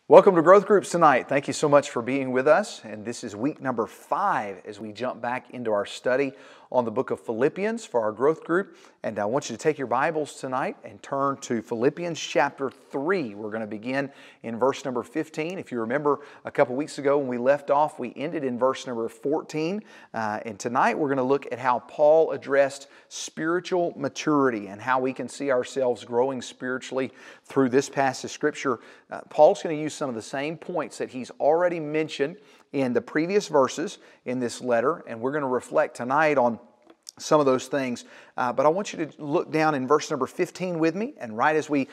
Welcome to Growth Groups tonight. Thank you so much for being with us. And this is week number 5 as we jump back into our study on the book of Philippians for our growth group. And I want you to take your Bibles tonight and turn to Philippians chapter 3. We're going to begin in verse number 15. If you remember a couple weeks ago when we left off, we ended in verse number 14. And tonight we're going to look at how Paul addressed spiritual maturity and how we can see ourselves growing spiritually through this passage of Scripture. Paul's going to use some of the same points that he's already mentioned in the previous verses in this letter, and we're going to reflect tonight on some of those things. But I want you to look down in verse number 15 with me, and right as we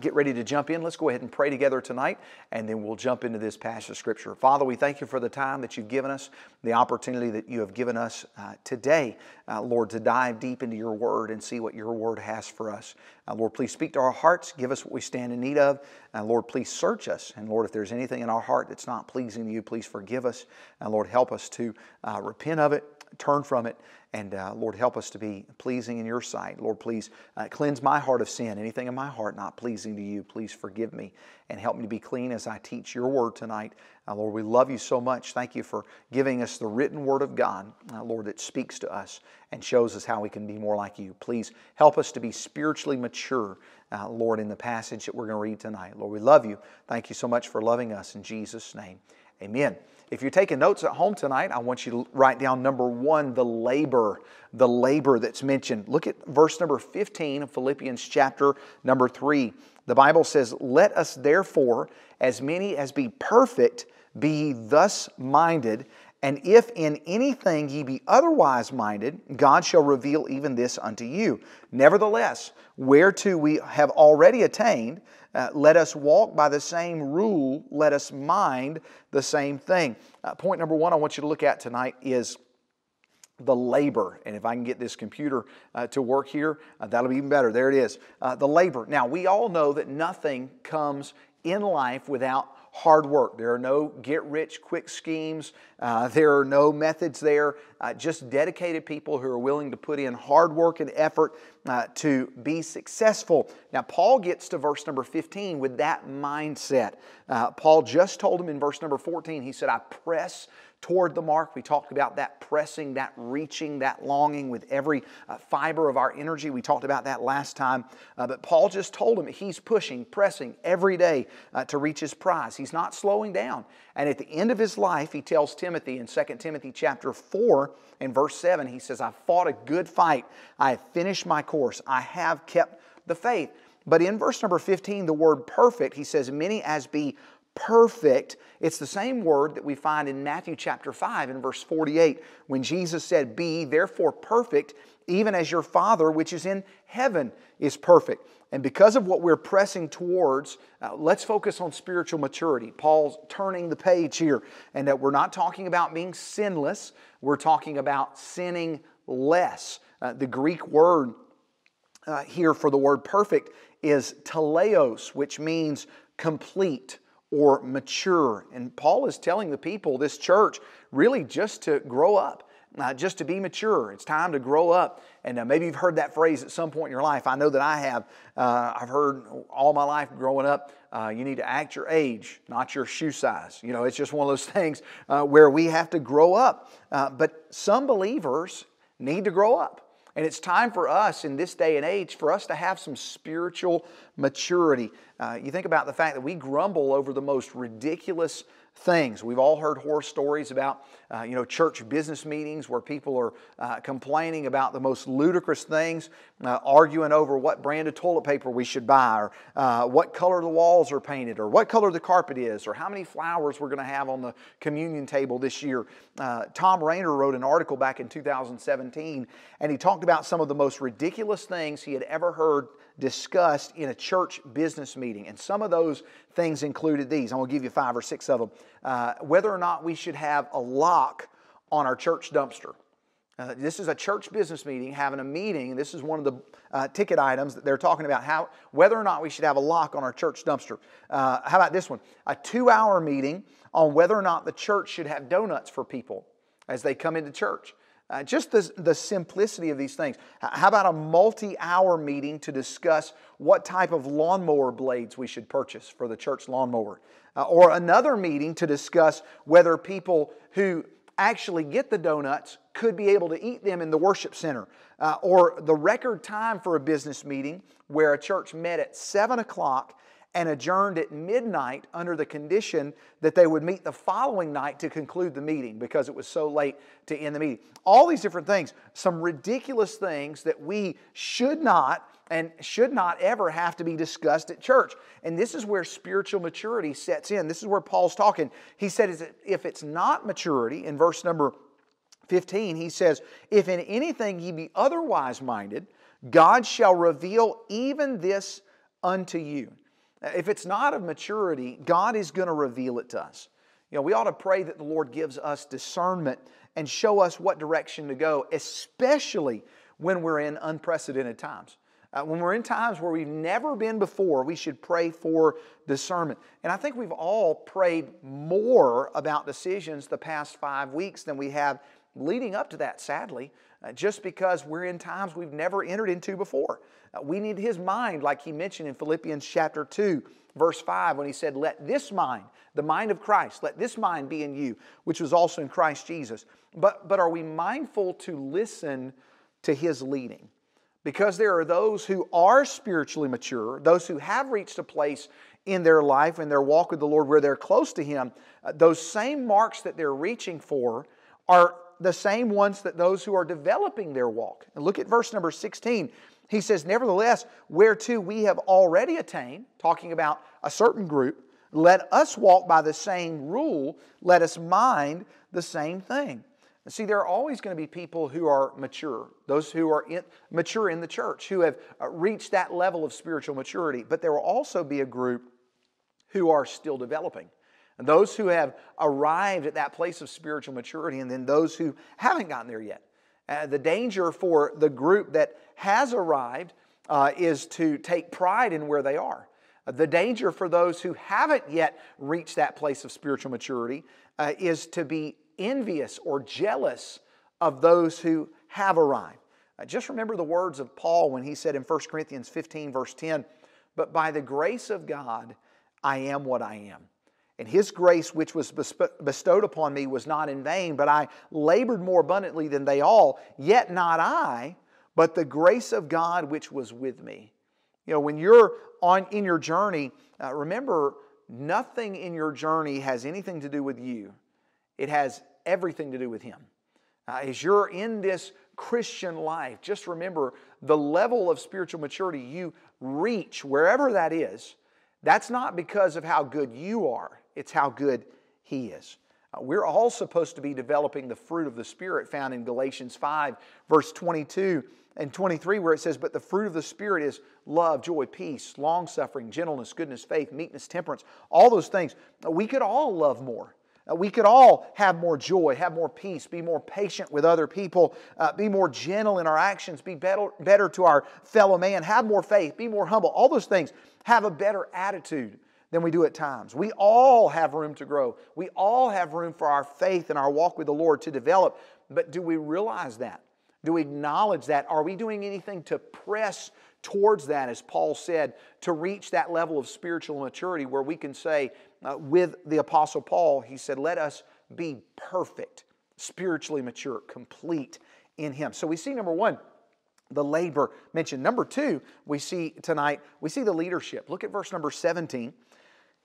get ready to jump in, let's go ahead and pray together tonight, and then we'll jump into this passage of Scripture. Father, we thank you for the time that you've given us, the opportunity that you have given us today, Lord, to dive deep into your Word and see what your Word has for us. Lord, please speak to our hearts, give us what we stand in need of. Lord, please search us, and Lord, if there's anything in our heart that's not pleasing to you, please forgive us. And Lord, help us to repent of it, turn from it, and Lord, help us to be pleasing in your sight. Lord, please cleanse my heart of sin. Anything in my heart not pleasing to you, please forgive me and help me to be clean as I teach your word tonight. Lord, we love you so much. Thank you for giving us the written word of God, Lord, that speaks to us and shows us how we can be more like you. Please help us to be spiritually mature, Lord, in the passage that we're going to read tonight. Lord, we love you. Thank you so much for loving us. In Jesus' name, amen. If you're taking notes at home tonight, I want you to write down number 1, the labor that's mentioned. Look at verse number 15 of Philippians chapter number 3. The Bible says, "Let us therefore, as many as be perfect, be thus minded, and if in anything ye be otherwise minded, God shall reveal even this unto you. Nevertheless, whereto we have already attained, let us walk by the same rule, let us mind the same thing." Point number 1 I want you to look at tonight is the labor. And if I can get this computer to work here, that'll be even better. There it is. The labor. Now, we all know that nothing comes in life without hard work. There are no get-rich-quick schemes. There are no methods there. Just dedicated people who are willing to put in hard work and effort to be successful. Now, Paul gets to verse number 15 with that mindset. Paul just told him in verse number 14, he said, "I press toward the mark." We talked about that pressing, that reaching, that longing with every fiber of our energy. We talked about that last time. But Paul just told him he's pushing, pressing every day to reach his prize. He's not slowing down. And at the end of his life, he tells Timothy in 2 Timothy chapter 4 and verse 7, he says, "I've fought a good fight. I have finished my course. I have kept the faith." But in verse number 15, the word perfect, he says, "Many as be perfect." It's the same word that we find in Matthew chapter 5 and verse 48 when Jesus said, "Be therefore perfect, even as your Father which is in heaven is perfect." And because of what we're pressing towards, let's focus on spiritual maturity. Paul's turning the page here, and that we're not talking about being sinless. We're talking about sinning less. The Greek word here for the word perfect is teleos, which means complete or mature. And Paul is telling the people, this church, really just to grow up, just to be mature. It's time to grow up. And maybe you've heard that phrase at some point in your life. I know that I have. I've heard all my life growing up, you need to act your age, not your shoe size. You know, it's just one of those things where we have to grow up. But some believers need to grow up. And it's time for us in this day and age for us to have some spiritual maturity. You think about the fact that we grumble over the most ridiculous things. We've all heard horror stories about church business meetings where people are complaining about the most ludicrous things, arguing over what brand of toilet paper we should buy, or what color the walls are painted, or what color the carpet is, or how many flowers we're going to have on the communion table this year. Tom Rainer wrote an article back in 2017, and he talked about some of the most ridiculous things he had ever heard discussed in a church business meeting. And some of those things included these. I'm going to give you 5 or 6 of them. Whether or not we should have a lock on our church dumpster. This is a church business meeting, having a meeting, and this is one of the ticket items that they're talking about, whether or not we should have a lock on our church dumpster. How about this one? A 2-hour meeting on whether or not the church should have donuts for people as they come into church. Just the simplicity of these things. How about a multi-hour meeting to discuss what type of lawnmower blades we should purchase for the church lawnmower? Or another meeting to discuss whether people who actually get the donuts could be able to eat them in the worship center. Or the record time for a business meeting where a church met at 7 o'clock and adjourned at midnight under the condition that they would meet the following night to conclude the meeting because it was so late to end the meeting. All these different things, some ridiculous things that we should not ever have to be discussed at church. And this is where spiritual maturity sets in. This is where Paul's talking. He said, if it's not maturity, in verse number 15, he says, if in anything ye be otherwise minded, God shall reveal even this unto you. If it's not of maturity, God is going to reveal it to us. We ought to pray that the Lord gives us discernment and show us what direction to go, especially when we're in unprecedented times. When we're in times where we've never been before, we should pray for discernment. And I think we've all prayed more about decisions the past 5 weeks than we have leading up to that, sadly, just because we're in times we've never entered into before. We need His mind, like He mentioned in Philippians chapter 2, verse 5, when He said, let this mind, the mind of Christ, let this mind be in you, which was also in Christ Jesus. But are we mindful to listen to His leading? Because there are those who are spiritually mature, those who have reached a place in their life and their walk with the Lord where they're close to Him, those same marks that they're reaching for are the same ones that those who are developing their walk. And look at verse number 16. He says, nevertheless, whereto we have already attained, talking about a certain group, let us walk by the same rule, let us mind the same thing. And see, there are always going to be people who are mature, those who are mature in the church, who have reached that level of spiritual maturity. But there will also be a group who are still developing. And those who have arrived at that place of spiritual maturity, and then those who haven't gotten there yet. The danger for the group that has arrived is to take pride in where they are. The danger for those who haven't yet reached that place of spiritual maturity is to be envious or jealous of those who have arrived. Just remember the words of Paul when he said in 1 Corinthians 15 verse 10, but by the grace of God I am what I am. And His grace which was bestowed upon me was not in vain, but I labored more abundantly than they all, yet not I, but the grace of God which was with me. When you're in your journey, remember, nothing in your journey has anything to do with you. It has everything to do with Him. As you're in this Christian life, just remember the level of spiritual maturity you reach, wherever that is, that's not because of how good you are. It's how good He is. We're all supposed to be developing the fruit of the Spirit found in Galatians 5, verse 22 and 23, where it says, but the fruit of the Spirit is love, joy, peace, long-suffering, gentleness, goodness, faith, meekness, temperance, all those things. We could all love more. We could all have more joy, have more peace, be more patient with other people, be more gentle in our actions, be better to our fellow man, have more faith, be more humble. All those things, have a better attitude than we do at times. We all have room to grow. We all have room for our faith and our walk with the Lord to develop. But do we realize that? Do we acknowledge that? Are we doing anything to press towards that, as Paul said, to reach that level of spiritual maturity where we can say, with the Apostle Paul, he said, let us be perfect, spiritually mature, complete in Him. So we see, number one, the labor mentioned. Number two, we see tonight, we see the leadership. Look at verse number 17.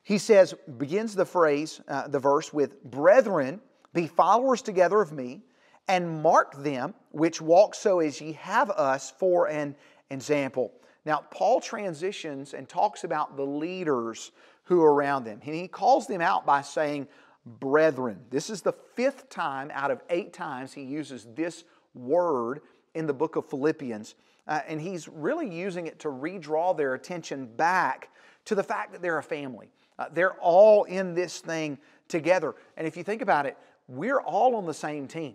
He says, begins the phrase, the verse with, brethren, be followers together of me, and mark them which walk so as ye have us for an example. Now, Paul transitions and talks about the leaders who are around them. And he calls them out by saying, brethren. This is the 5th time out of 8 times he uses this word in the book of Philippians. And he's really using it to redraw their attention back to the fact that they're a family. They're all in this thing together. And if you think about it, we're all on the same team.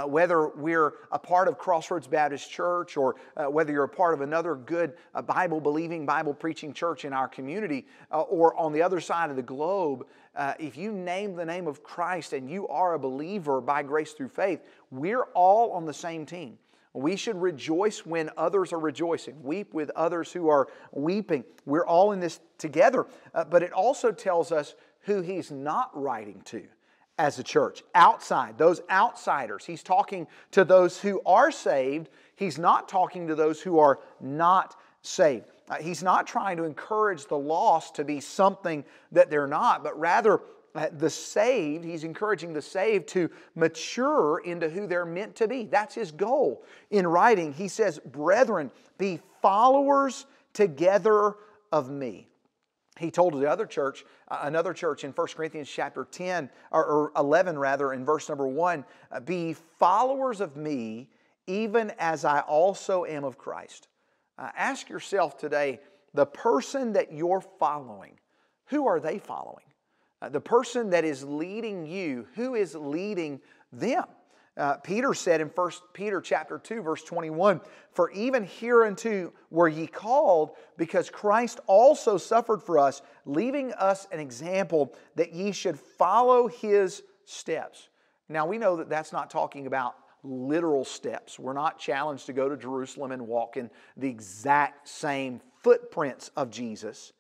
Whether we're a part of Crossroads Baptist Church or whether you're a part of another good Bible-believing, Bible-preaching church in our community or on the other side of the globe, if you name the name of Christ and you are a believer by grace through faith, we're all on the same team. We should rejoice when others are rejoicing. Weep with others who are weeping. We're all in this together. But it also tells us who He's not writing to as a church. Outside, those outsiders. He's talking to those who are saved. He's not talking to those who are not saved. He's not trying to encourage the lost to be something that they're not, but rather the saved, He's encouraging the saved to mature into who they're meant to be. That's His goal. In writing, He says, "Brethren, be followers together of me." He told the other church, another church in 1 Corinthians chapter 10, or 11 rather, in verse number 1, "Be followers of me, even as I also am of Christ." Ask yourself today, the person that you're following, who are they following? The person that is leading you, who is leading them? Peter said in 1 Peter chapter 2, verse 21, "For even hereunto were ye called, because Christ also suffered for us, leaving us an example that ye should follow His steps." Now we know that that's not talking about literal steps. We're not challenged to go to Jerusalem and walk in the exact same footprints of Jesus,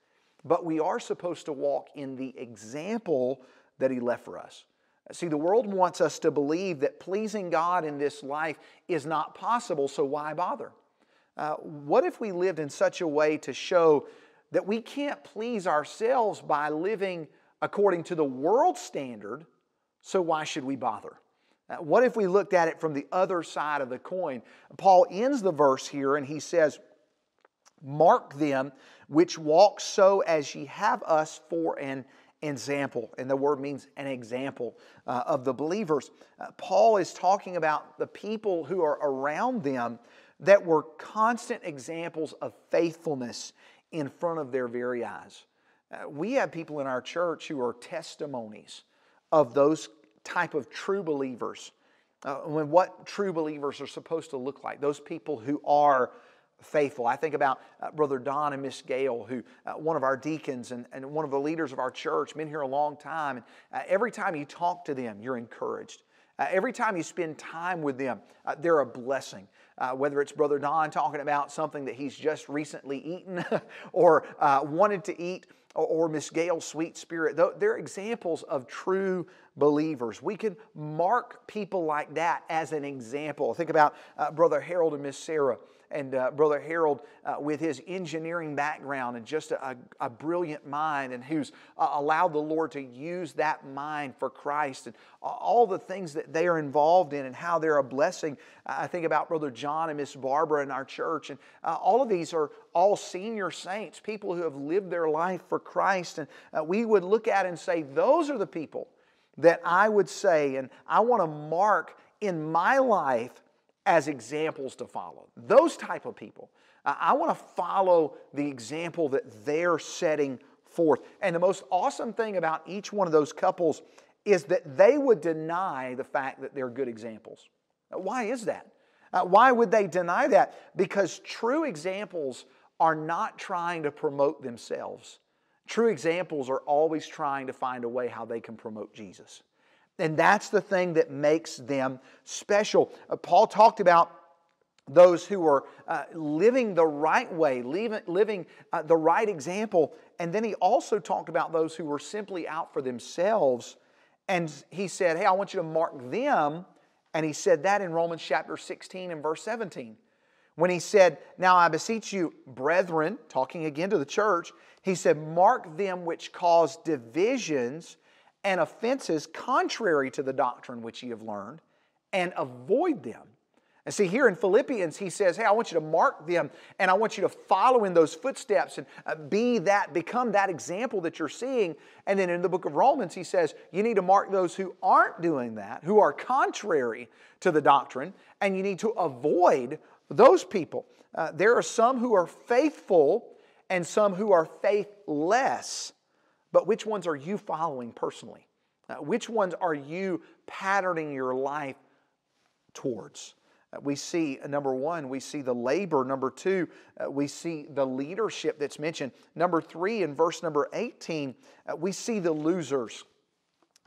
but we are supposed to walk in the example that He left for us. See, the world wants us to believe that pleasing God in this life is not possible, so why bother? What if we lived in such a way to show that we can't please ourselves by living according to the world's standard, so why should we bother? What if we looked at it from the other side of the coin? Paul ends the verse here and he says, "Mark them which walk so as ye have us for an example." And the word means an example of the believers. Paul is talking about the people who are around them that were constant examples of faithfulness in front of their very eyes. We have people in our church who are testimonies of those type of true believers. What true believers are supposed to look like. Those people who are faithful. I think about Brother Don and Miss Gail, who one of our deacons and one of the leaders of our church, been here a long time. And every time you talk to them, you're encouraged. Every time you spend time with them, they're a blessing. Whether it's Brother Don talking about something that he's just recently eaten or wanted to eat, or Miss Gail's sweet spirit. They're examples of true believers. We can mark people like that as an example. Think about Brother Harold and Miss Sarah. And Brother Harold, with his engineering background and just a brilliant mind, and who's allowed the Lord to use that mind for Christ, and all the things that they are involved in and how they're a blessing. I think about Brother John and Miss Barbara in our church, and all of these are all senior saints, people who have lived their life for Christ. And we would look at and say, those are the people that I would say, and I want to mark in my life as examples to follow. Those type of people. I want to follow the example that they're setting forth. And the most awesome thing about each one of those couples is that they would deny the fact that they're good examples. Why is that? Why would they deny that? Because true examples are not trying to promote themselves. True examples are always trying to find a way how they can promote Jesus. And that's the thing that makes them special. Paul talked about those who were living the right way, living the right example. And then he also talked about those who were simply out for themselves. And he said, hey, I want you to mark them. And he said that in Romans chapter 16 and verse 17. When he said, now I beseech you, brethren, talking again to the church, he said, mark them which cause divisions and offenses contrary to the doctrine which ye have learned, and avoid them. And see, here in Philippians, he says, hey, I want you to mark them, and I want you to follow in those footsteps and become that example that you're seeing. And then in the book of Romans, he says, you need to mark those who aren't doing that, who are contrary to the doctrine, and you need to avoid those people. There are some who are faithful and some who are faithless. But which ones are you following personally? Which ones are you patterning your life towards. We see, number one, we see the labor. Number two, we see the leadership that's mentioned. Number three, in verse number 18, we see the losers.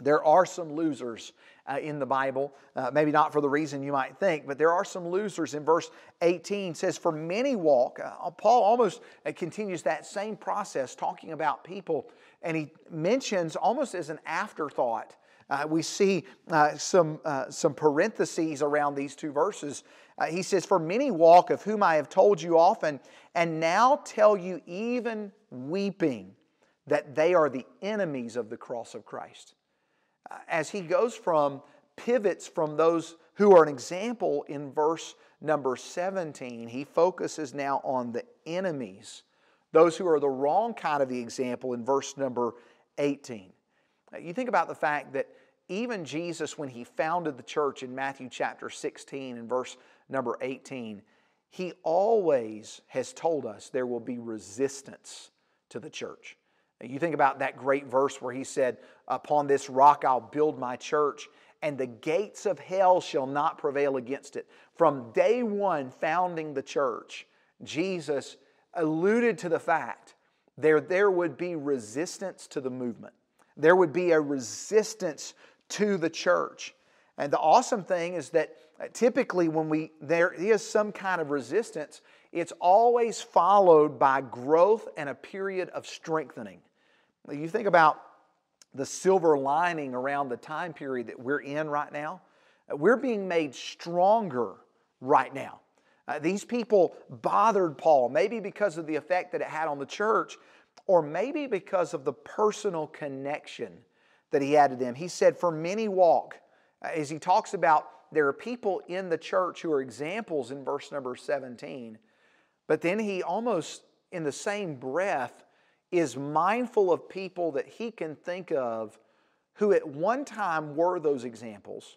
There are some losers in the Bible, maybe not for the reason you might think, but there are some losers. In verse 18 says, for many walk. Paul almost continues that same process, talking about people, and he mentions almost as an afterthought. We see some parentheses around these two verses. He says, for many walk, of whom I have told you often, and now tell you even weeping, that they are the enemies of the cross of Christ. As he pivots from those who are an example in verse number 17, he focuses now on the enemies, those who are the wrong kind of the example in verse number 18. You think about the fact that even Jesus, when he founded the church in Matthew chapter 16 and verse number 18, he always has told us there will be resistance to the church. You think about that great verse where he said, upon this rock I'll build my church, and the gates of hell shall not prevail against it. From day one founding the church, Jesus alluded to the fact there would be resistance to the movement. There would be a resistance to the church. And the awesome thing is that typically when there is some kind of resistance, it's always followed by growth and a period of strengthening. You think about the silver lining around the time period that we're in right now. We're being made stronger right now. These people bothered Paul, maybe because of the effect that it had on the church, or maybe because of the personal connection that he had to them. He said, for many walk. As he talks about, there are people in the church who are examples in verse number 17. But then he almost, in the same breath, is mindful of people that he can think of who at one time were those examples,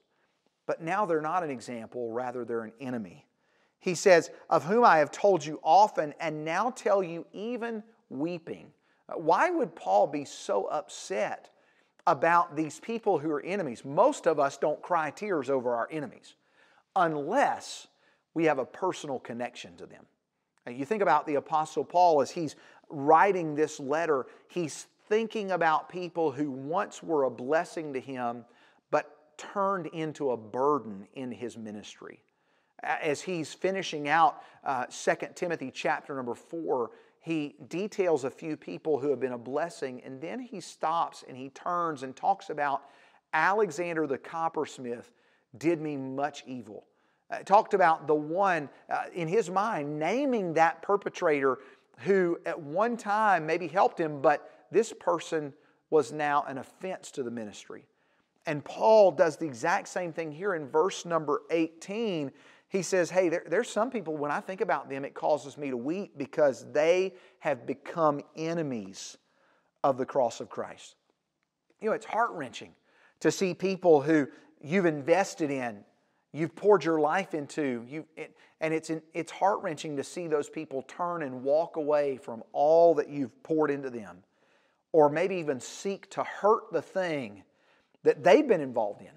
but now they're not an example, rather they're an enemy. He says, of whom I have told you often, and now tell you even weeping. Why would Paul be so upset about these people who are enemies? Most of us don't cry tears over our enemies unless we have a personal connection to them. You think about the Apostle Paul as he's writing this letter, he's thinking about people who once were a blessing to him, but turned into a burden in his ministry. As he's finishing out 2 Timothy chapter number 4, he details a few people who have been a blessing, and then he stops and he turns and talks about Alexander the coppersmith did me much evil. Talked about the one in his mind, naming that perpetrator who at one time maybe helped him, but this person was now an offense to the ministry. And Paul does the exact same thing here in verse number 18. He says, hey, there's some people, when I think about them, it causes me to weep because they have become enemies of the cross of Christ. You know, it's heart-wrenching to see people who you've invested in, you've poured your life into, and it's heart-wrenching to see those people turn and walk away from all that you've poured into them, or maybe even seek to hurt the thing that they've been involved in.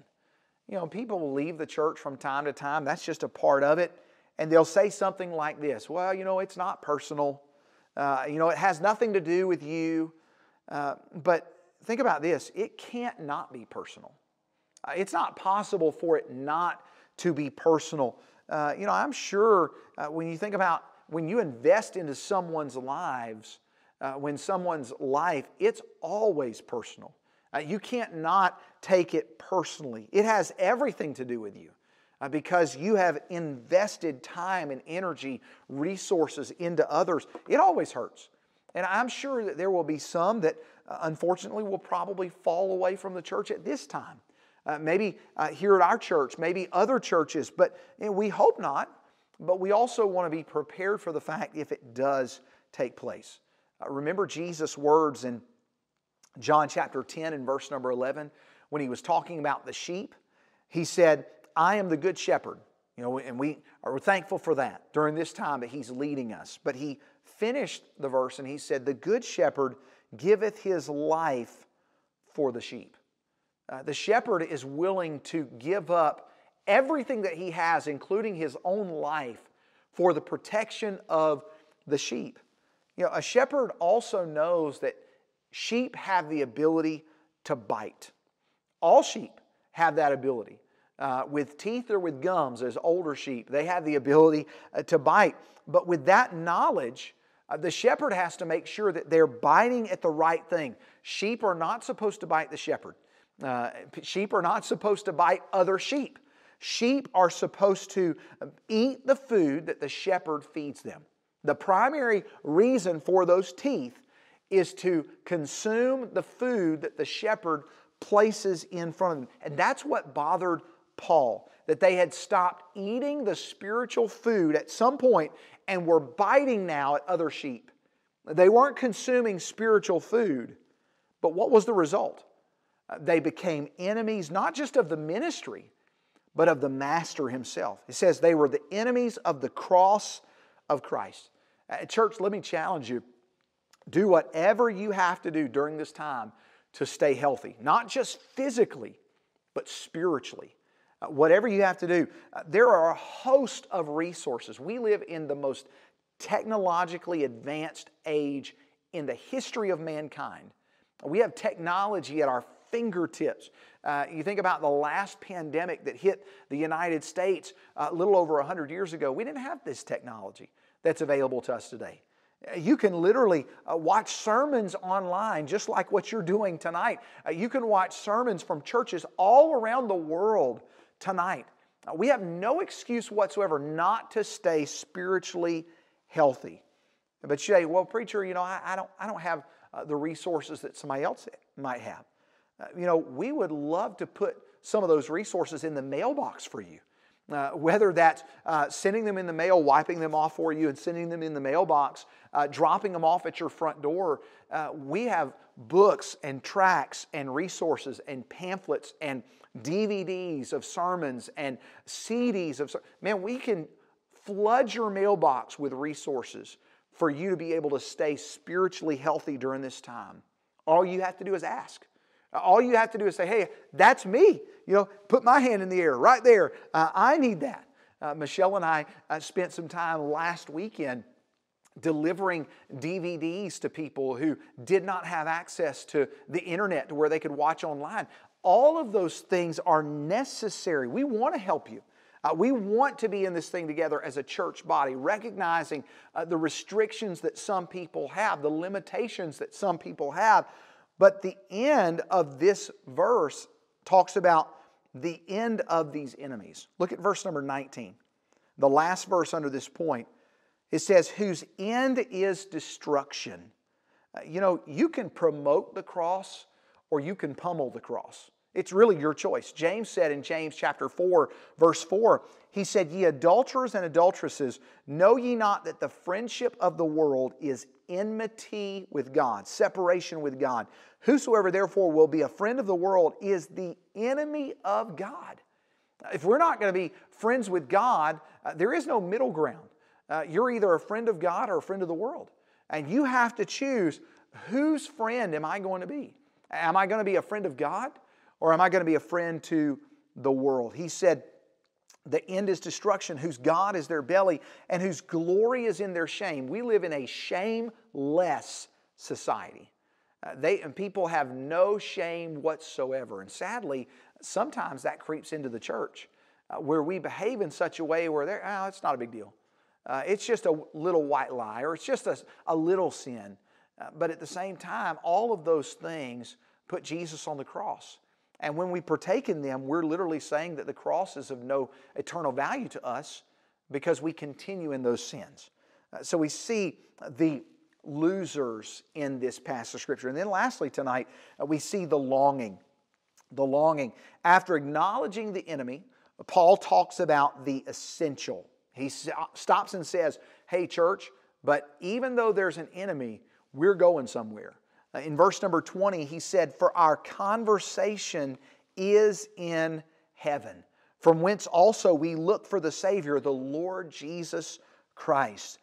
You know, people will leave the church from time to time. That's just a part of it. And they'll say something like this, well, you know, it's not personal. It has nothing to do with you. But think about this. It can't not be personal. It's not possible for it not to be personal. I'm sure when you think about when you invest into someone's lives, someone's life, it's always personal. You can't not take it personally. It has everything to do with you because you have invested time and energy, resources into others. It always hurts. And I'm sure that there will be some that unfortunately will probably fall away from the church at this time. Maybe here at our church, maybe other churches, but we hope not. But we also want to be prepared for the fact if it does take place. Remember Jesus' words in John chapter 10 and verse number 11, when he was talking about the sheep, he said, I am the good shepherd. And we are thankful for that during this time that he's leading us. But he finished the verse and he said, the good shepherd giveth his life for the sheep. The shepherd is willing to give up everything that he has, including his own life, for the protection of the sheep. You know, a shepherd also knows that sheep have the ability to bite. All sheep have that ability. With teeth or with gums, as older sheep, they have the ability to bite. But with that knowledge, the shepherd has to make sure that they're biting at the right thing. Sheep are not supposed to bite the shepherd. Sheep are not supposed to bite other sheep. Sheep are supposed to eat the food that the shepherd feeds them. The primary reason for those teeth is to consume the food that the shepherd places in front of them. And that's what bothered Paul, that they had stopped eating the spiritual food at some point and were biting now at other sheep. They weren't consuming spiritual food, but what was the result? They became enemies not just of the ministry, but of the Master Himself. It says they were the enemies of the cross of Christ. Church, let me challenge you. Do whatever you have to do during this time to stay healthy. Not just physically, but spiritually. Whatever you have to do. There are a host of resources. We live in the most technologically advanced age in the history of mankind. We have technology at our fingertips. You think about the last pandemic that hit the United States a little over 100 years ago. We didn't have this technology that's available to us today. You can literally watch sermons online just like what you're doing tonight. You can watch sermons from churches all around the world tonight. We have no excuse whatsoever not to stay spiritually healthy. But you say, well, preacher, I don't have the resources that somebody else might have. We would love to put some of those resources in the mailbox for you. Whether that's sending them in the mail, wiping them off for you and sending them in the mailbox, dropping them off at your front door. We have books and tracts and resources and pamphlets and DVDs of sermons and CDs of sermons. Man, we can flood your mailbox with resources for you to be able to stay spiritually healthy during this time. All you have to do is ask. All you have to do is say, hey, that's me. Put my hand in the air right there. I need that. Michelle and I spent some time last weekend delivering DVDs to people who did not have access to the internet to where they could watch online. All of those things are necessary. We want to help you. We want to be in this thing together as a church body, recognizing the restrictions that some people have, the limitations that some people have. But the end of this verse talks about the end of these enemies. Look at verse number 19. The last verse under this point. It says, whose end is destruction. You can promote the cross or you can pummel the cross. It's really your choice. James said in James chapter 4, verse 4, he said, ye adulterers and adulteresses, know ye not that the friendship of the world is enmity with God, separation with God. Whosoever therefore will be a friend of the world is the enemy of God. If we're not going to be friends with God, there is no middle ground. You're either a friend of God or a friend of the world. And you have to choose, whose friend am I going to be? Am I going to be a friend of God? Or am I going to be a friend to the world? He said, the end is destruction, whose God is their belly, and whose glory is in their shame. We live in a shameless society. People have no shame whatsoever. And sadly, sometimes that creeps into the church, where we behave in such a way where it's not a big deal. It's just a little white lie, or it's just a little sin. But at the same time, all of those things put Jesus on the cross. And when we partake in them, we're literally saying that the cross is of no eternal value to us because we continue in those sins. So we see the losers in this passage of Scripture. And then lastly tonight, we see the longing. The longing. After acknowledging the enemy, Paul talks about the essential. He stops and says, hey church, but even though there's an enemy, we're going somewhere. In verse number 20, he said, for our conversation is in heaven, from whence also we look for the Savior, the Lord Jesus Christ.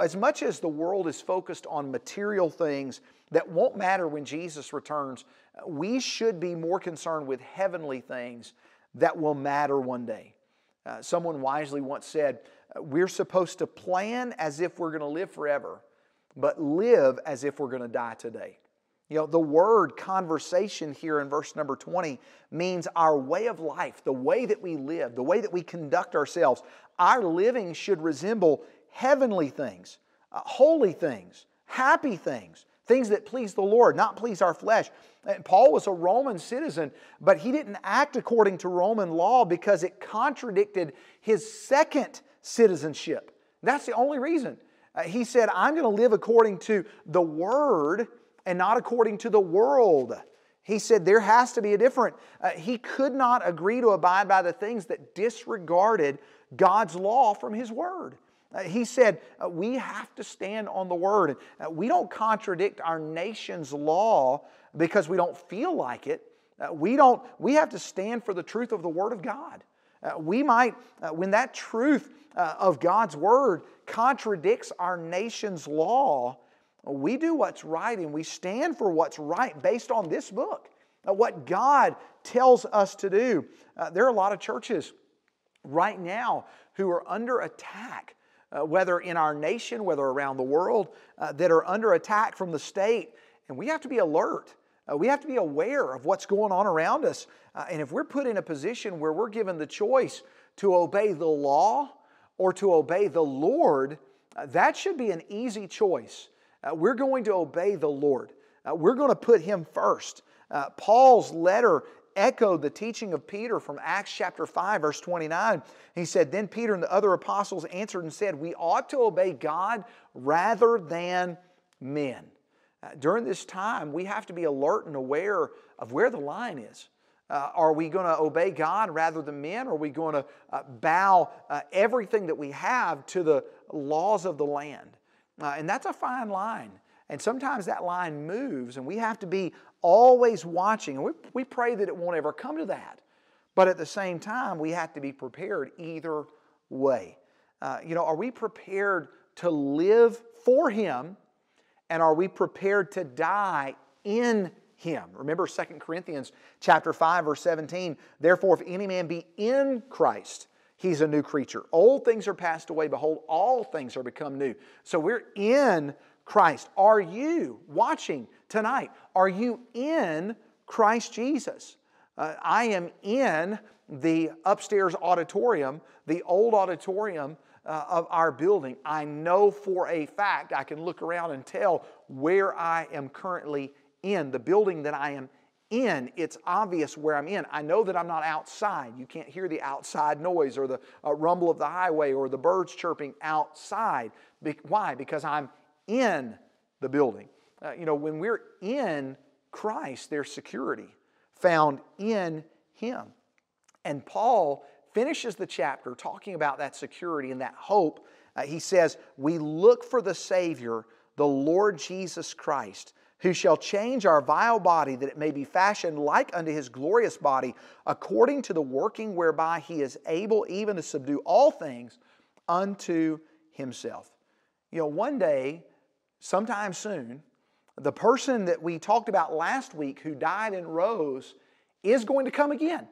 As much as the world is focused on material things that won't matter when Jesus returns, we should be more concerned with heavenly things that will matter one day. Someone wisely once said, we're supposed to plan as if we're going to live forever, but live as if we're going to die today. You know, the word conversation here in verse number 20 means our way of life, the way that we live, the way that we conduct ourselves. Our living should resemble heavenly things, holy things, happy things, things that please the Lord, not please our flesh. And Paul was a Roman citizen, but he didn't act according to Roman law because it contradicted his second citizenship. That's the only reason. He said, I'm going to live according to the Word and not according to the world. He said there has to be a difference. He could not agree to abide by the things that disregarded God's law from His Word. He said we have to stand on the Word. We don't contradict our nation's law because we don't feel like it. We have to stand for the truth of the Word of God. We might, when that truth of God's Word contradicts our nation's law, we do what's right and we stand for what's right based on this book, what God tells us to do. There are a lot of churches right now who are under attack, whether in our nation, whether around the world, that are under attack from the state. And we have to be alert. We have to be aware of what's going on around us. And if we're put in a position where we're given the choice to obey the law or to obey the Lord, that should be an easy choice. We're going to obey the Lord. We're going to put Him first. Paul's letter echoed the teaching of Peter from Acts chapter 5, verse 29. He said, Then Peter and the other apostles answered and said, We ought to obey God rather than men. During this time, we have to be alert and aware of where the line is. Are we going to obey God rather than men? Or are we going to bow everything that we have to the laws of the land? And that's a fine line. And sometimes that line moves, and we have to be always watching. And we pray that it won't ever come to that. But at the same time, we have to be prepared either way. Are we prepared to live for Him, and are we prepared to die in Him? Remember 2 Corinthians chapter 5, verse 17, Therefore, if any man be in Christ, he's a new creature. Old things are passed away. Behold, all things are become new. So we're in Christ. Are you watching tonight? Are you in Christ Jesus? I am in the upstairs auditorium, the old auditorium of our building. I know for a fact, I can look around and tell where I am currently in. The building that I am in, it's obvious where I'm in. I know that I'm not outside. You can't hear the outside noise or the rumble of the highway or the birds chirping outside. Why? Because I'm in the building. When we're in Christ, there's security found in Him. And Paul finishes the chapter talking about that security and that hope. He says, we look for the Savior, the Lord Jesus Christ, who shall change our vile body, that it may be fashioned like unto His glorious body, according to the working whereby He is able even to subdue all things unto Himself. One day, sometime soon, the person that we talked about last week who died and rose is going to come again.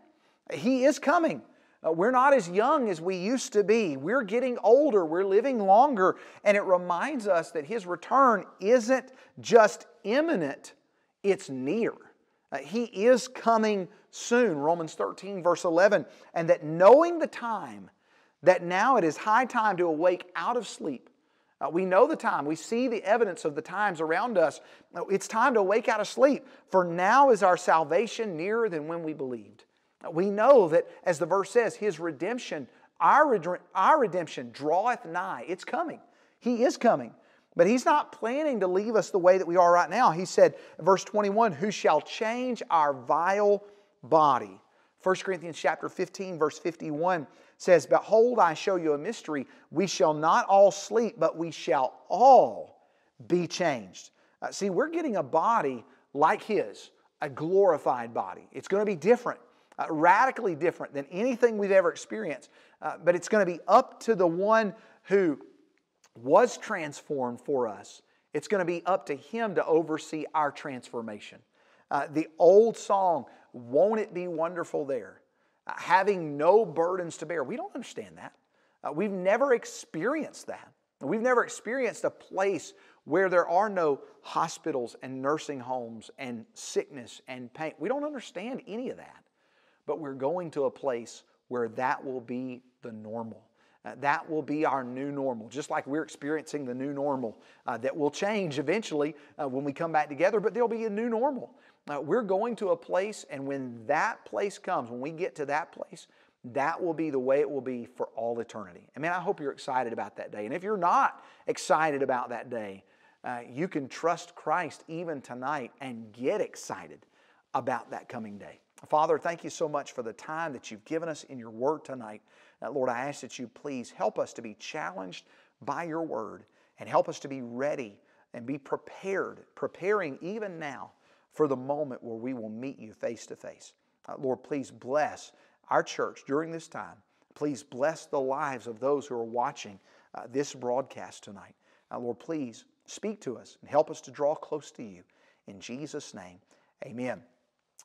He is coming. We're not as young as we used to be. We're getting older. We're living longer. And it reminds us that His return isn't just imminent, it's near. He is coming soon. Romans 13, verse 11. And that knowing the time, that now it is high time to awake out of sleep. We know the time. We see the evidence of the times around us. It's time to awake out of sleep. For now is our salvation nearer than when we believed. We know that, as the verse says, His redemption, our redemption draweth nigh. It's coming. He is coming. But He's not planning to leave us the way that we are right now. He said, verse 21, Who shall change our vile body? 1 Corinthians chapter 15, verse 51 says, Behold, I show you a mystery. We shall not all sleep, but we shall all be changed. See, we're getting a body like His, a glorified body. It's going to be different. Radically different than anything we've ever experienced. But it's going to be up to the one who was transformed for us. It's going to be up to Him to oversee our transformation. The old song, Won't It Be Wonderful There? having no burdens to bear. We don't understand that. We've never experienced that. We've never experienced a place where there are no hospitals and nursing homes and sickness and pain. We don't understand any of that. But we're going to a place where that will be the normal. That will be our new normal, just like we're experiencing the new normal that will change eventually when we come back together, but there'll be a new normal. We're going to a place, and when that place comes, when we get to that place, that will be the way it will be for all eternity. I mean, I hope you're excited about that day. And if you're not excited about that day, you can trust Christ even tonight and get excited about that coming day. Father, thank you so much for the time that you've given us in your word tonight. Lord, I ask that you please help us to be challenged by your word and help us to be ready and be preparing even now for the moment where we will meet you face to face. Lord, please bless our church during this time. Please bless the lives of those who are watching this broadcast tonight. Lord, please speak to us and help us to draw close to you. In Jesus' name, amen.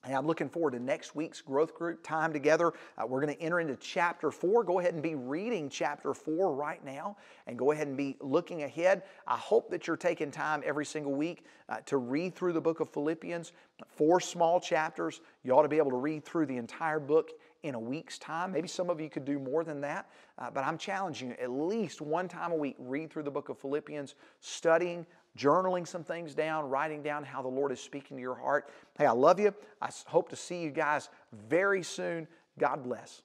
And I'm looking forward to next week's growth group time together. We're going to enter into chapter 4. Go ahead and be reading chapter 4 right now and go ahead and be looking ahead. I hope that you're taking time every single week to read through the book of Philippians. 4 small chapters. You ought to be able to read through the entire book in a week's time. Maybe some of you could do more than that, but I'm challenging you at least one time a week, read through the book of Philippians, studying, journaling some things down, writing down how the Lord is speaking to your heart. Hey, I love you. I hope to see you guys very soon. God bless.